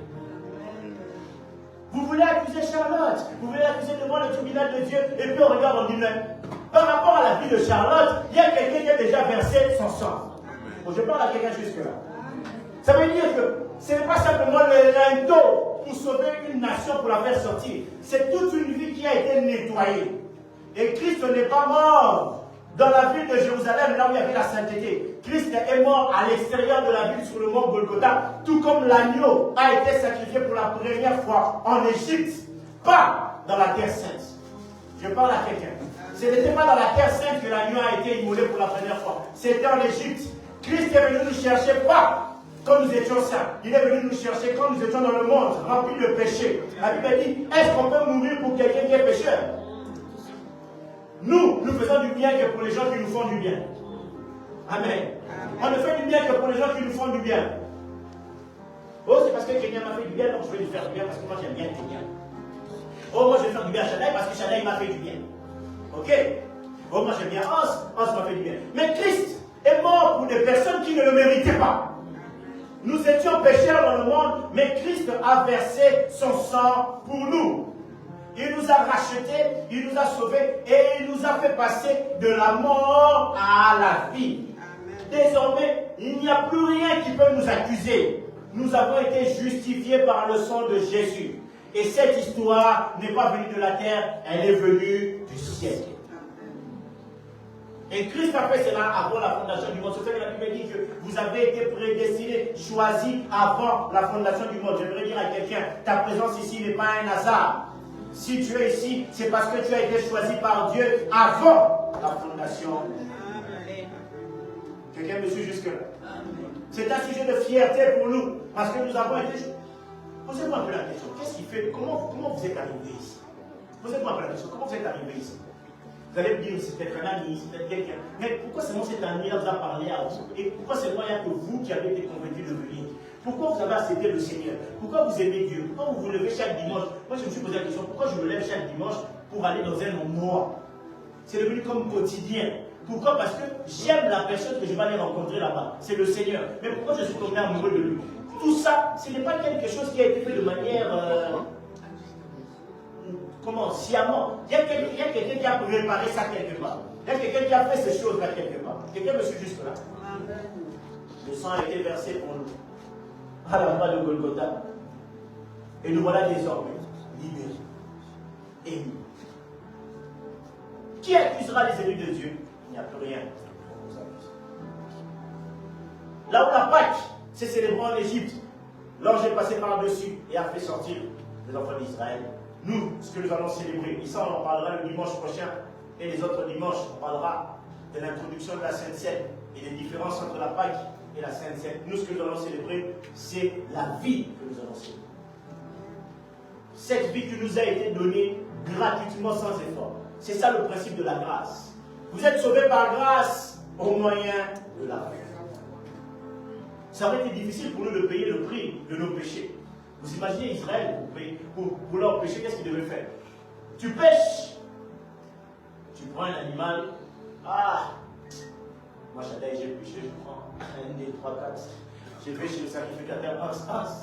Vous voulez accuser Charlotte, vous voulez accuser devant le tribunal de Dieu, et puis on regarde, on dit, mais par rapport à la vie de Charlotte, il y a quelqu'un qui a déjà versé son sang. Bon, je parle à quelqu'un jusque-là. Ça veut dire que ce n'est pas simplement le linteau pour sauver une nation, pour la faire sortir. C'est toute une vie qui a été nettoyée. Et Christ n'est pas mort dans la ville de Jérusalem, là où il y avait la sainteté. Christ est mort à l'extérieur de la ville sur le mont Golgotha, tout comme l'agneau a été sacrifié pour la première fois en Égypte, pas dans la terre sainte. Je parle à quelqu'un. Ce n'était pas dans la terre sainte que l'agneau a été immolé pour la première fois. C'était en Égypte. Christ est venu nous chercher, pas quand nous étions saints. Il est venu nous chercher quand nous étions dans le monde, rempli de péché. La Bible dit, est-ce qu'on peut mourir pour quelqu'un qui est pécheur? Nous faisons du bien que pour les gens qui nous font du bien. Amen. On ne fait du bien que pour les gens qui nous font du bien. Oh, c'est parce que quelqu'un m'a fait du bien, donc je vais lui faire du bien parce que moi j'aime bien quelqu'un. Oh, moi je vais faire du bien à Chanaï parce que Chanaï m'a fait du bien. Ok? Oh, moi j'aime bien Hans m'a fait du bien. Mais Christ est mort pour des personnes qui ne le méritaient pas. Nous étions pécheurs dans le monde, mais Christ a versé son sang pour nous. Il nous a rachetés, il nous a sauvés et il nous a fait passer de la mort à la vie. Désormais, il n'y a plus rien qui peut nous accuser. Nous avons été justifiés par le sang de Jésus. Et cette histoire n'est pas venue de la terre, elle est venue du ciel. Et Christ a fait cela avant la fondation du monde. C'est ce que la Bible dit que vous avez été prédestinés, choisis avant la fondation du monde. J'aimerais dire à quelqu'un, ta présence ici n'est pas un hasard. Si tu es ici, c'est parce que tu as été choisi par Dieu avant la fondation. Quelqu'un me suit jusque-là? C'est un sujet de fierté pour nous, parce que nous avons été... Posez-moi un peu la question. Qu'est-ce qui fait... Comment vous êtes arrivé ici? Posez-moi un peu la question. Comment vous êtes arrivé ici? Vous allez me dire, c'est peut-être un ami, c'est peut-être quelqu'un. Mais pourquoi seulement cet ami-là vous a parlé à vous? Et pourquoi seulement il n'y a que vous qui avez été convaincu de venir? Pourquoi vous avez accepté le Seigneur? Pourquoi vous aimez Dieu? Pourquoi vous vous levez chaque dimanche? Moi, je me suis posé la question, pourquoi je me lève chaque dimanche pour aller dans un endroit? C'est devenu comme quotidien. Pourquoi? Parce que j'aime la personne que je vais aller rencontrer là-bas. C'est le Seigneur. Mais pourquoi je suis tombé amoureux de lui? Tout ça, ce n'est pas quelque chose qui a été fait de manière... sciemment. Il y a quelqu'un qui a préparé ça quelque part. Il y a quelqu'un qui a fait ces choses-là quelque part. Quelqu'un me suit juste là. Le sang a été versé pour nous. À la croix de Golgotha. Et nous voilà désormais libérés. Émis. Qui accusera les élus de Dieu? Il n'y a plus rien. Là où la Pâque s'est célébrée en Égypte, l'ange est passé par-dessus et a fait sortir les enfants d'Israël. Nous, ce que nous allons célébrer, et ça on en parlera le dimanche prochain, et les autres dimanches, on parlera de l'introduction de la Sainte Seine et des différences entre la Pâque et la Sainte Seine. Nous, ce que nous allons célébrer, c'est la vie que nous allons célébrer. Cette vie qui nous a été donnée gratuitement sans effort. C'est ça le principe de la grâce. Vous êtes sauvés par grâce au moyen de la foi. Ça aurait été difficile pour nous de payer le prix de nos péchés. Vous imaginez Israël pour leur péché, qu'est-ce qu'ils devaient faire? Tu pêches, tu prends un animal, moi Chadaï, j'ai péché, je prends 1, 2, 3, 4. J'ai péché le sacrificateur Hans.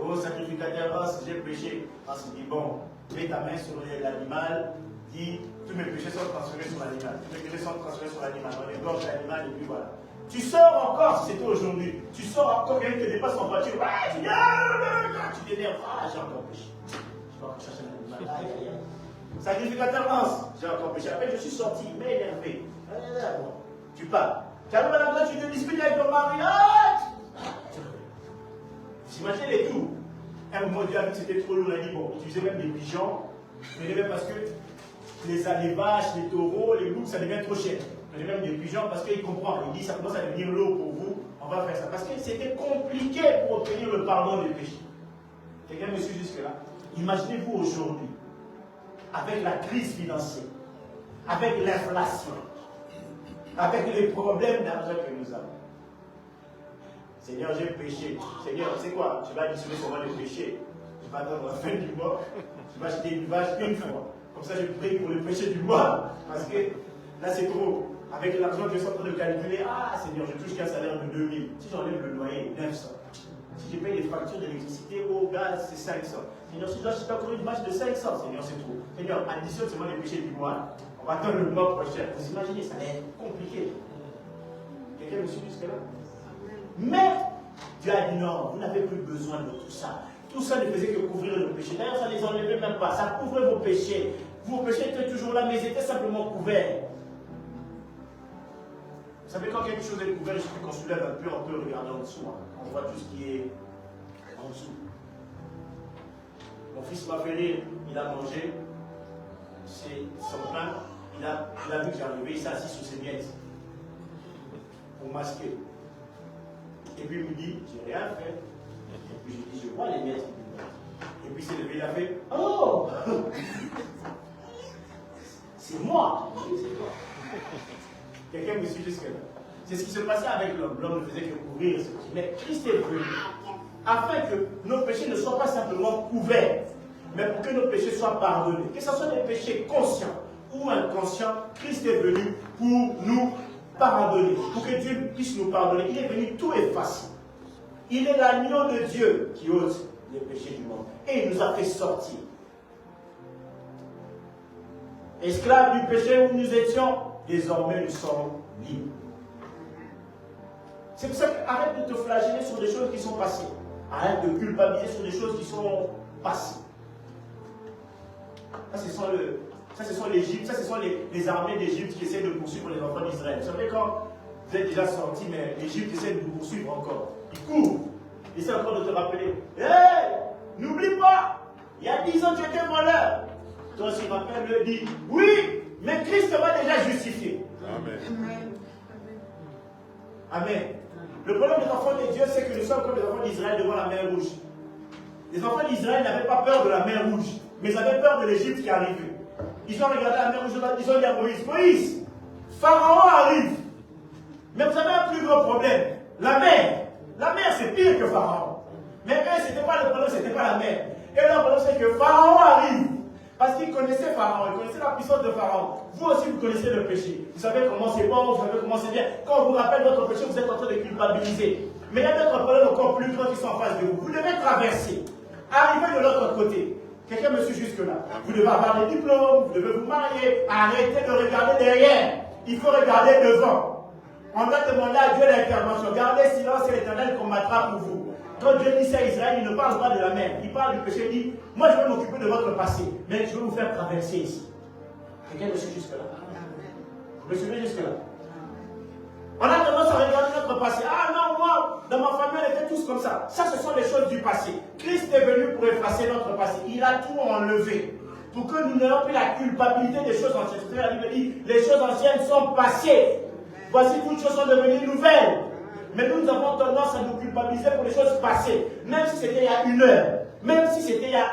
Oh sacrificateur Hans, j'ai péché. Hans dit bon, mets ta main sur l'animal, dis tous mes péchés sont transférés sur l'animal. Tous mes péchés sont transférés sur l'animal. On égorge l'animal et puis voilà. Tu sors encore, si c'était aujourd'hui, tu sors encore, quelqu'un te dépasse en voiture, tu dis, tu t'énerves, j'ai encore péché. Je vais encore chercher un animal, Sacrificateur lance. J'ai encore péché. Après, je suis sorti, mais énervé. Bon, tu pars. Tu arrives à la maison, tu te disputes avec ton mari. Vous imaginez les tours. Un moment, Dieu a vu que c'était trop lourd. Il a dit, bon, utilisez même des pigeons. Mais même parce que les vaches, les taureaux, les boucs, ça devient trop cher. Prenez même des pigeons parce qu'il comprend. Il dit, ça commence à devenir lourd pour vous. On va faire ça. Parce que c'était compliqué pour obtenir le pardon des péchés. Quelqu'un me suit jusque-là? Imaginez-vous aujourd'hui, avec la crise financière, avec l'inflation, avec les problèmes d'argent que nous avons. Seigneur, j'ai péché. Seigneur, tu sais quoi? Tu vas additionner seulement les péchés. Je vais attendre la fin du mois. Je vais acheter une vache une fois. Comme ça, je prie pour le péché du mois. Parce que là, c'est trop. Avec l'argent que je suis en train de calculer, Seigneur, je touche qu'un salaire de 2000. Si j'enlève le loyer, 900. Si je paye les factures d'électricité, au gaz, c'est 500. Seigneur, si je dois acheter encore une vache de 500, Seigneur, c'est trop. Seigneur, additionne seulement les péchés du mois. On va attendre le mois prochain. Vous imaginez, ça va être compliqué. Quelqu'un me suit jusque-là? Mais Dieu a dit non, vous n'avez plus besoin de tout ça. Tout ça ne faisait que couvrir le péché. D'ailleurs, ça ne les enlevait même pas. Ça couvrait vos péchés. Vos péchés étaient toujours là, mais ils étaient simplement couverts. Vous savez, quand quelque chose est couvert, il suffit qu'on soulève un peu, on peut regarder en dessous. On voit tout ce qui est en dessous. Mon fils m'a fait rire, il a mangé son pain, il a vu que j'arrivais, il s'est assis sur ses miettes pour masquer. Et puis il me dit, j'ai rien fait. Et puis je dis, je vois les miettes. Et puis il s'est levé, il a fait, oh c'est moi. C'est toi. Quelqu'un me suit jusque-là. C'est ce qui se passait avec l'homme. L'homme ne faisait que couvrir ce péché. Mais Christ est venu afin que nos péchés ne soient pas simplement couverts, mais pour que nos péchés soient pardonnés. Que ce soit des péchés conscients ou inconscients, Christ est venu pour nous pardonner, pour que Dieu puisse nous pardonner. Il est venu tout effacer. Il est l'agneau de Dieu qui ôte les péchés du monde. Et il nous a fait sortir. Esclaves du péché où nous étions, désormais nous sommes libres. C'est pour ça qu'arrête de te flageller sur des choses qui sont passées. Arrête de culpabiliser sur des choses qui sont passées. Ça, ce sont l'Égypte, ça, ce sont les armées d'Égypte qui essaient de poursuivre les enfants d'Israël. Vous savez, quand vous êtes déjà sortis, mais l'Égypte essaie de vous poursuivre encore. Ils courent. Ils essaient encore de te rappeler. Hé, n'oublie pas, il y a 10 ans, tu étais voleur. Toi aussi, ma père me dit, oui, mais Christ m'a déjà justifié. Amen. Amen. Le problème des enfants de Dieu, c'est que nous sommes comme les enfants d'Israël devant la mer Rouge. Les enfants d'Israël n'avaient pas peur de la mer Rouge, mais ils avaient peur de l'Égypte qui arrivait. Ils ont regardé la mer Rouge, ils ont dit à Moïse, Moïse, Pharaon arrive. Mais vous avez un plus gros problème. La mer. La mer, c'est pire que Pharaon. Mais eux, ce n'était pas le problème, ce n'était pas la mer. Et le problème, c'est que Pharaon arrive. Parce qu'ils connaissaient Pharaon, ils connaissaient la puissance de Pharaon. Vous aussi, vous connaissez le péché. Vous savez comment c'est bon, vous savez comment c'est bien. Quand on vous rappelle votre péché, vous êtes en train de culpabiliser. Mais il y a d'autres problèmes encore plus grands qui sont en face de vous. Vous devez traverser. Arriver de l'autre côté. Quelqu'un me suit jusque-là. Vous devez avoir des diplômes, vous devez vous marier. Arrêtez de regarder derrière. Il faut regarder devant. On doit demander à Dieu l'intervention. Gardez silence et l'Éternel combattra pour vous. Quand Dieu dit ça à Israël, il ne parle pas de la mer. Il parle du péché. Il dit, moi je vais m'occuper de votre passé, mais je vais vous faire traverser ici. Quelqu'un me suit jusque-là? Vous me suivez jusque-là? On a tendance à regarder notre passé. Ah non, moi, dans ma famille, on était tous comme ça. Ça, ce sont les choses du passé. Christ est venu pour effacer notre passé. Il a tout enlevé. Pour que nous n'ayons plus la culpabilité des choses anciennes. La Bible dit, les choses anciennes sont passées. Voici toutes choses sont devenues nouvelles. Mais nous avons tendance à nous culpabiliser pour les choses passées. Même si c'était il y a 1 heure. Même si c'était il y a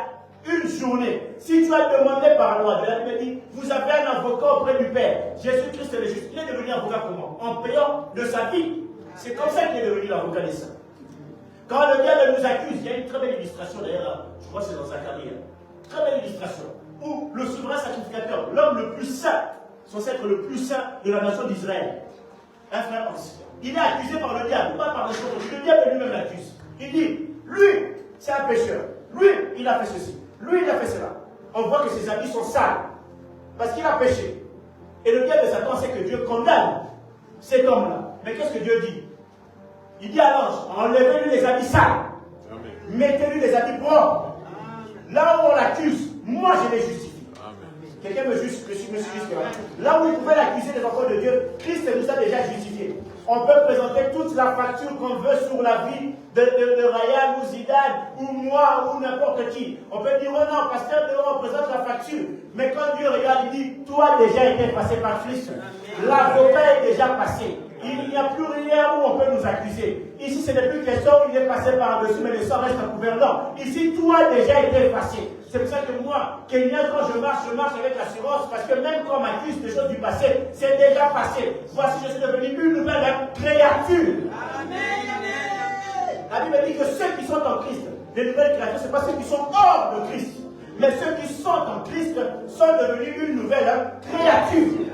1 journée. Si tu as demandé pardon, la Bible dit, vous avez un avocat auprès du Père. Jésus-Christ est le juste. Il est devenu avocat comment? En payant de sa vie. C'est comme ça qu'il est devenu l'avocat des saints. Quand le diable nous accuse, il y a une très belle illustration d'ailleurs, je crois que c'est dans Zacharie. Très belle illustration. Où le souverain sacrificateur, l'homme le plus saint, censé être le plus saint de la nation d'Israël, un frère ancien. Il est accusé par le diable, pas par les choses. Le diable lui-même l'accuse. Il dit, lui, c'est un pécheur. Lui, il a fait ceci. Lui, il a fait cela. On voit que ses habits sont sales. Parce qu'il a péché. Et le diable de Satan sait que Dieu condamne cet homme-là. Mais qu'est-ce que Dieu dit? Il dit à l'ange, enlevez-lui les habits sales. Mettez-lui les habits propres. Là où on l'accuse, moi je les justifie. Quelqu'un me suit jusque-là. Là où vous pouvez l'accuser des enfants de Dieu, Christ nous a déjà justifiés. On peut présenter toute la facture qu'on veut sur la vie de Ryan ou Zidane ou moi ou n'importe qui. On peut dire, oh non, pasteur, on présente la facture. Mais quand Dieu regarde, il dit, toi déjà été passé par Christ. L'avocat est déjà passé. Il n'y a plus rien où on peut nous accuser. Ici, ce n'est plus question où il est passé par-dessus, mais le sang reste couvert. Non. Ici, tout a déjà été effacé. C'est pour ça que moi, Kenyan, quand je marche avec l'assurance, parce que même quand on m'accuse des choses du passé, c'est déjà passé. Voici, je suis devenu une nouvelle créature. La Bible dit que ceux qui sont en Christ, les nouvelles créatures, ce n'est pas ceux qui sont hors de Christ. Mais ceux qui sont en Christ sont devenus une nouvelle créature.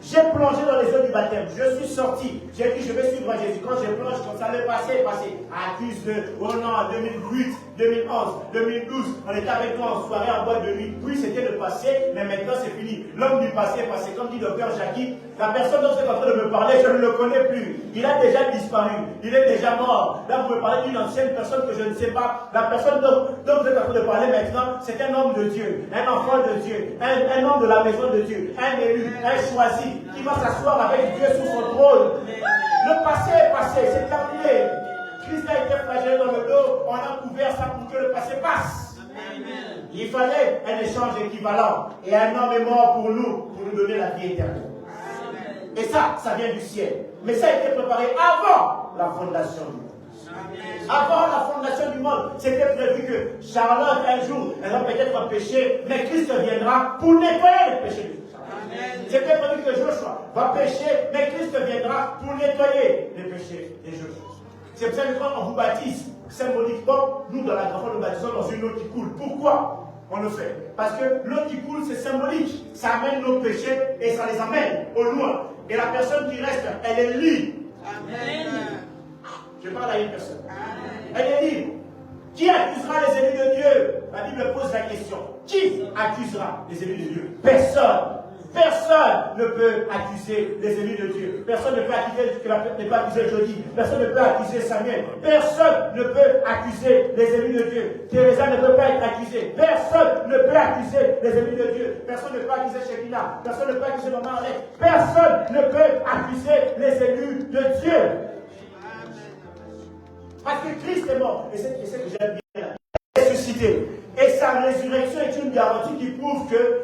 J'ai plongé dans les eaux du baptême. Je suis sorti. J'ai dit, je vais suivre Jésus. Quand je plonge comme ça, le passé est passé. Accuse-le. Oh non, en 2008, 2011, 2012, on était avec toi en soirée en boîte de nuit. Oui, c'était le passé, mais maintenant c'est fini. L'homme du passé est passé. Comme dit Dr Jackie, la personne dont vous êtes en train de me parler, je ne le connais plus. Il a déjà disparu. Il est déjà mort. Là, vous me parlez d'une ancienne personne que je ne sais pas. La personne dont vous êtes en train de parler maintenant, c'est un homme de Dieu, un enfant de Dieu, un homme de la maison de Dieu, un élu, un choisi, qui va s'asseoir avec Dieu sur son trône. Le passé est passé, c'est terminé. Christ a été flagellé dans le dos, on a couvert ça pour que le passé passe. Amen. Il fallait un échange équivalent. Et un homme est mort pour nous donner la vie éternelle. Amen. Et ça vient du ciel. Mais ça a été préparé avant la fondation du monde. Amen. Avant la fondation du monde, c'était prévu que Charlotte, un jour, elle va peut-être pécher, mais Christ viendra pour nettoyer le péché de Charlotte. C'était prévu que Joshua va pécher, mais Christ viendra pour nettoyer les péchés de Joshua. C'est pour ça que quand on vous baptise, symboliquement, nous dans la grande nous baptisons dans une eau qui coule. Pourquoi on le fait? Parce que l'eau qui coule, c'est symbolique. Ça amène nos péchés et ça les amène au loin. Et la personne qui reste, elle est libre. Amen. Je parle à une personne. Amen. Elle est libre. Qui accusera les élus de Dieu? La Bible pose la question. Qui accusera les élus de Dieu? Personne. Personne ne peut accuser les élus de Dieu. Personne ne peut accuser Jody. Personne ne peut accuser Samuel. Personne ne peut accuser les élus de Dieu. Teresa ne peut pas être accusée. Personne ne peut accuser les élus de Dieu. Personne ne peut accuser Shekina. Personne ne peut accuser Maman Alex. Personne ne peut accuser les élus de Dieu. Parce que Christ est mort. Et c'est ce que j'aime bien. Il est ressuscité. Et sa résurrection est une garantie qui prouve que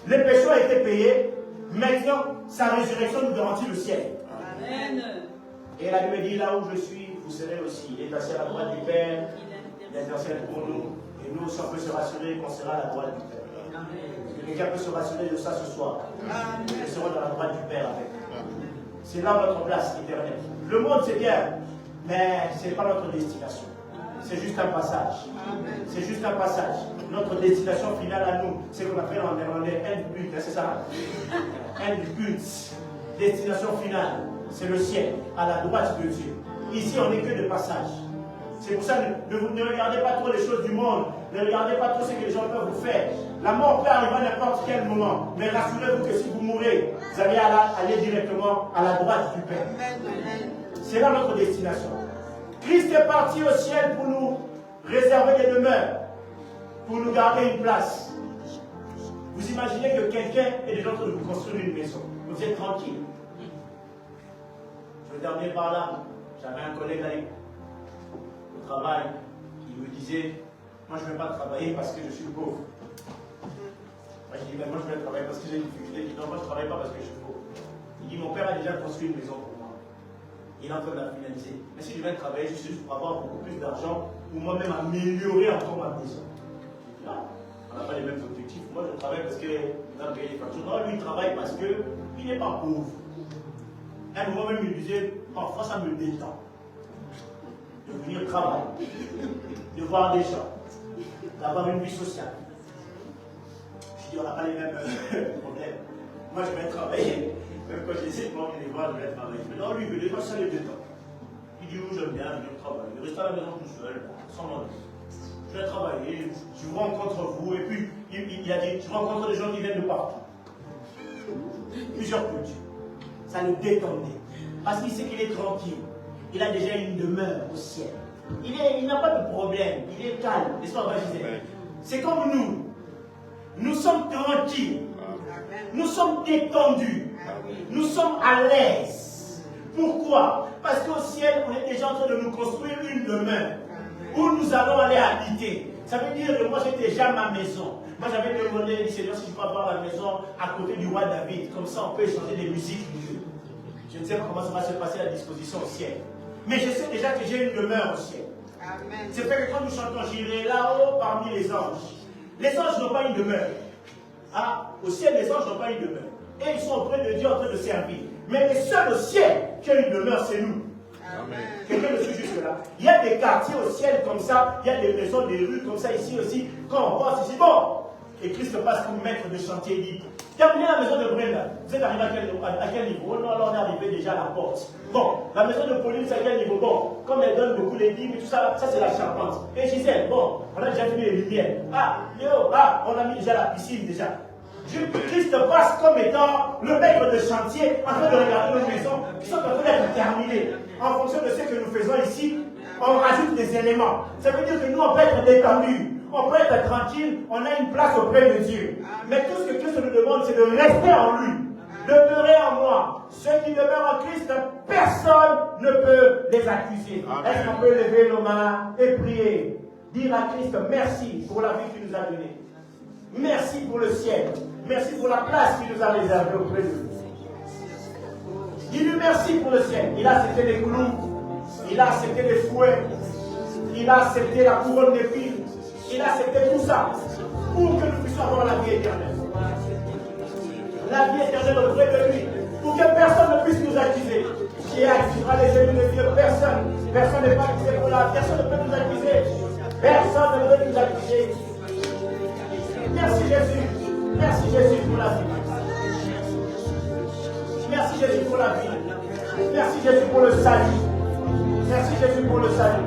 les péchés ont été payés. Maintenant, sa résurrection nous garantit le ciel. Amen. Et la Bible dit, là où je suis, vous serez aussi. Il est assis à la droite du Père. Il intercède pour nous. Et nous aussi, on peut se rassurer qu'on sera à la droite du Père. Est-ce que quelqu'un peut se rassurer de ça ce soir? Nous serons dans la droite du Père avec. C'est là notre place éternelle. Le monde, c'est bien, mais ce n'est pas notre destination. C'est juste un passage. C'est juste un passage. Notre destination finale à nous, c'est ce qu'on appelle en néerlandais endpunt, c'est ça? Endpunt. Destination finale, c'est le ciel, à la droite de Dieu. Ici, on n'est que de passage. C'est pour ça que ne regardez pas trop les choses du monde. Ne regardez pas trop ce que les gens peuvent vous faire. La mort peut arriver à n'importe quel moment. Mais rassurez-vous que si vous mourrez, vous allez aller directement à la droite du Père. C'est là notre destination. Christ est parti au ciel pour nous réserver des demeures, pour nous garder une place. Vous imaginez que quelqu'un est déjà en train de vous construire une maison. Vous êtes tranquille. Je vais terminer par là. J'avais un collègue là, au travail, qui me disait, moi je ne vais pas travailler parce que je suis pauvre. Moi je dis, mais moi je vais travailler parce que j'ai une difficulté. Il dit, non, moi je ne travaille pas parce que je suis pauvre. Il dit, mon père a déjà construit une maison pour moi. Il est en train de la finaliser. Mais si je viens travailler juste pour avoir beaucoup plus d'argent, pour moi-même améliorer encore ma maison. Je dis, non, on n'a pas les mêmes objectifs. Moi je travaille parce que je dois payer les factures. Non, lui il travaille parce qu'il n'est pas pauvre. À un moment même il disait, parfois ça me détend. De venir travailler, de voir des gens, d'avoir une vie sociale. Je dis, on n'a pas les mêmes problèmes. Moi je vais travailler. Même quand je décide de les voir, je vais travailler. Mais non, lui, il veut déjà ça les détend. Il dit, oui, j'aime bien venir travailler. Il reste à la maison tout seul, sans moi. Je vais travailler, je vous rencontre vous, et puis il a dit, je rencontre des gens qui viennent de partout. Plusieurs cultures. Ça le détendait. Parce qu'il sait qu'il est tranquille. Il a déjà une demeure au ciel. Il n'a pas de problème. Il est calme. N'est-ce pas, Gisèle? C'est comme nous. Nous sommes tranquilles. Nous sommes détendus. Nous sommes à l'aise. Pourquoi? Parce qu'au ciel, on est déjà en train de nous construire une demeure où nous allons aller habiter. Ça veut dire que moi j'ai déjà ma maison. Moi j'avais demandé au Seigneur si je peux avoir la maison à côté du roi David. Comme ça on peut échanger des musiques. Je ne sais pas comment ça va se passer à la disposition au ciel. Mais je sais déjà que j'ai une demeure au ciel. C'est fait que quand nous chantons, j'irai là-haut parmi les anges. Les anges n'ont pas une demeure. Ah, au ciel, les anges n'ont pas une demeure. Et ils sont auprès de Dieu en train de servir. Mais les seuls au ciel qui ont une demeure, c'est nous. Quelqu'un me suit jusque-là. Il y a des quartiers au ciel comme ça, il y a des maisons, des rues comme ça ici aussi. Quand on passe ici, bon, et Christ passe comme maître de chantier libre. Terminez la maison de Brenda. Vous êtes arrivé à quel niveau? Oh non, alors on est arrivé déjà à la porte. Bon, la maison de Pauline, c'est à quel niveau? Bon, comme elle donne beaucoup les dîmes et tout ça, ça c'est la charpente. Et Gisèle, bon, on a déjà mis les lumières. Ah, Léo, ah, on a mis déjà la piscine déjà. Christ passe comme étant le maître de chantier en train de regarder nos maisons qui sont en train d'être terminées. En fonction de ce que nous faisons ici, on rajoute des éléments. Ça veut dire que nous, on peut être détendus, on peut être tranquille, on a une place auprès de Dieu. Mais tout ce que Christ nous demande, c'est de rester en lui, demeurer en moi. Ceux qui demeurent en Christ, personne ne peut les accuser. Est-ce qu'on peut lever nos mains et prier? Dire à Christ merci pour la vie qu'il nous a donnée. Merci pour le ciel. Merci pour la place qu'il nous a réservée auprès de nous. Dis-lui merci pour le ciel. Il a accepté les clous. Il a accepté les fouets. Il a accepté la couronne d'épines. Il a accepté tout ça pour que nous puissions avoir la vie éternelle. La vie éternelle auprès de lui. Pour que personne ne puisse nous accuser. Qui accusera les ennemis de Dieu? Personne. Personne n'est pas accusé pour la. Personne ne peut nous accuser. Personne ne peut nous accuser. Merci Jésus. Merci Jésus pour la vie. Merci Jésus pour la vie. Merci Jésus pour le salut. Merci Jésus pour le salut.